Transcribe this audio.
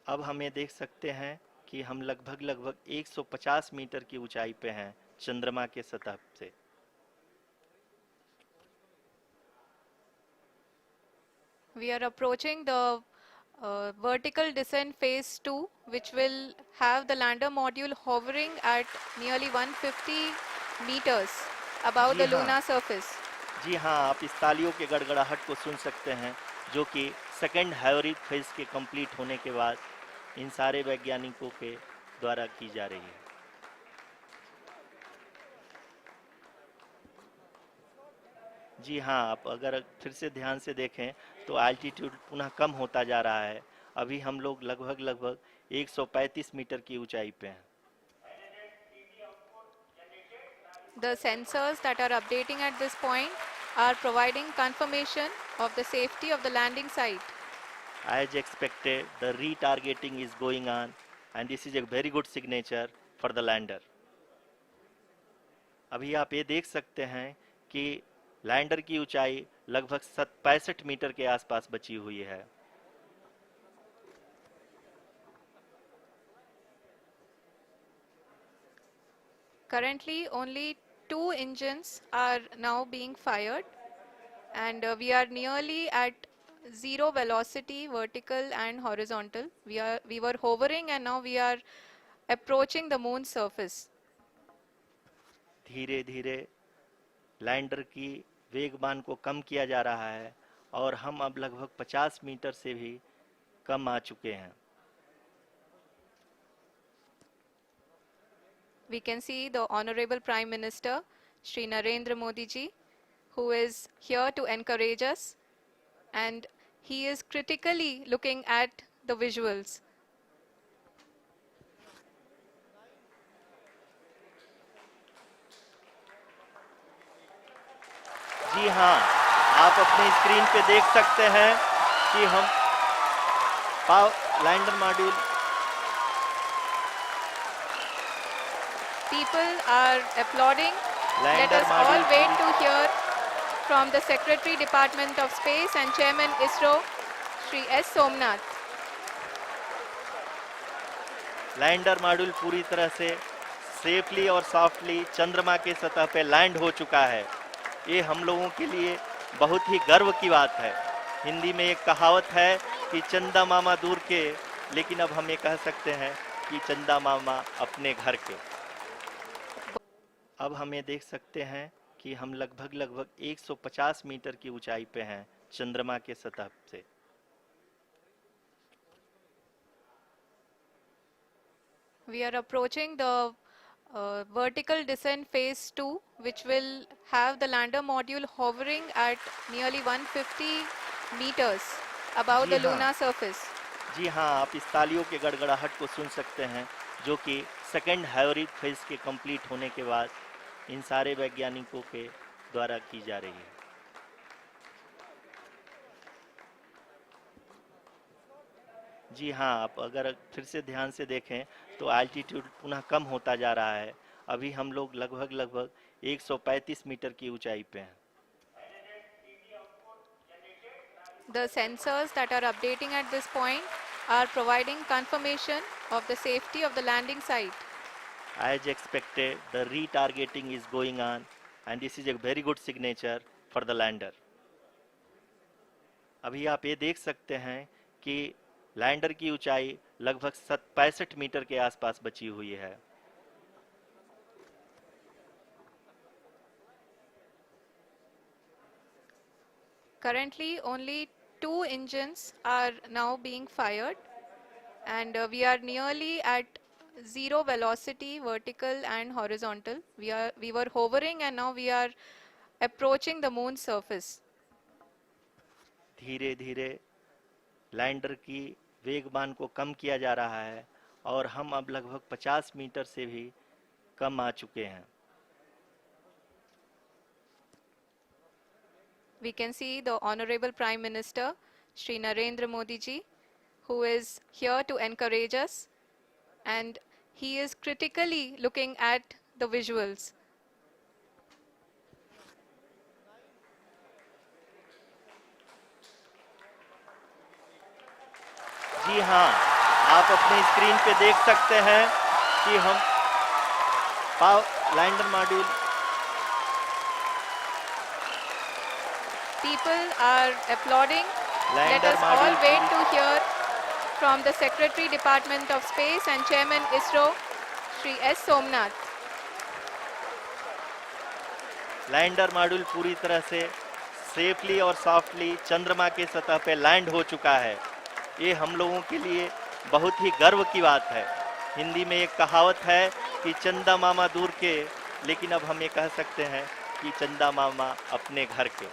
अब हमें देख सकते हैं कि हम लगभग 150 मीटर की ऊंचाई पे हैं चंद्रमा के सतह से। We are approaching the vertical descent phase 2, which will have the lander module hovering at nearly 150 meters above ji the हाँ, lunar surface. जी हाँ, आप इस तालियों के गड़गड़ाहट को सुन सकते हैं, जो कि सेकंड हाइब्रिड फेज के कंप्लीट होने के बाद इन सारे वैज्ञानिकों के द्वारा की जा रही है। जी हाँ, आप अगर फिर से ध्यान से देखें तो एल्टीट्यूड पुनः कम होता जा रहा है। अभी हम लोग लगभग 135 मीटर की ऊंचाई पे हैं। The sensors that are updating at this point are providing confirmation of the safety of the landing site. As expected, the retargeting is going on, and this is a very good signature for the lander. अभी आप ये देख सकते हैं कि lander की ऊंचाई लगभग 65 मीटर के आसपास बची हुई है। Currently, only 2 engines are now being fired, and we are nearly at zero velocity, vertical and horizontal. We were hovering, and now we are approaching the moon's surface. धीरे धीरे लैंडर की वेगमान को कम किया जा रहा है और हम अब लगभग 50 मीटर से भी कम आ चुके हैं। We can see the Honorable Prime Minister, Shri Narendra Modi ji, who is here to encourage us, and he is critically looking at the visuals. जी हाँ, आप अपने स्क्रीन पे देख सकते हैं कि हम lander module People are applauding. Let lander us all module wait to hear from the Secretary Department of Space and Chairman ISRO, Shri S. Somnath. Lander module पूरी तरह से सेफली और सॉफ्टली चंद्रमा के सतह पे लैंड हो चुका है। ये हम लोगों के लिए बहुत ही गर्व की बात है। हिंदी में एक कहावत है कि चंदा मामा दूर के, लेकिन अब हम ये कह सकते हैं कि चंदा मामा अपने घर के। अब हम ये देख सकते हैं कि हम लगभग 150 मीटर की ऊंचाई पे हैं चंद्रमा के सतह से। We are approaching the vertical descent phase 2, which will have the lander module hovering at nearly 150 meters above ji the हाँ, lunar surface. जी हाँ, आप इस तालियों के गड़गड़ाहट को सुन सकते हैं, जो कि सेकंड हाइब्रिड फेज के कंप्लीट होने के बाद इन सारे वैज्ञानिकों के द्वारा की जा रही है। जी हाँ, आप अगर फिर से ध्यान से देखें तो एल्टीट्यूड पुनः कम होता जा रहा है। अभी हम लोग लगभग 135 मीटर की ऊंचाई पे हैं। The sensors that are updating at this point are providing confirmation of the safety of the landing site. As expected, the retargeting is going on, and this is a very good signature for the lander. अभी आप ये देख सकते हैं कि lander की ऊंचाई लगभग 65 मीटर के आसपास बची हुई है। Currently, only 2 engines are now being fired, and we are nearly at zero velocity, vertical and horizontal. We were hovering, and now we are approaching the moon's surface. धीरे धीरे लैंडर की वेगमान को कम किया जा रहा है और हम अब लगभग 50 मीटर से भी कम आ चुके हैं। We can see the Honorable Prime Minister, Shri Narendra Modi ji, who is here to encourage us, and he is critically looking at the visuals. जी हाँ, आप अपनी स्क्रीन पे देख सकते हैं कि हम lander module People are applauding. Let lander us all module wait to hear from the Secretary Department of Space and Chairman ISRO, Shri S. Somnath. Lander module पूरी तरह से सेफली और सॉफ्टली चंद्रमा के सतह पे लैंड हो चुका है। ये हम लोगों के लिए बहुत ही गर्व की बात है। हिंदी में एक कहावत है कि चंदा मामा दूर के, लेकिन अब हम ये कह सकते हैं कि चंदा मामा अपने घर के।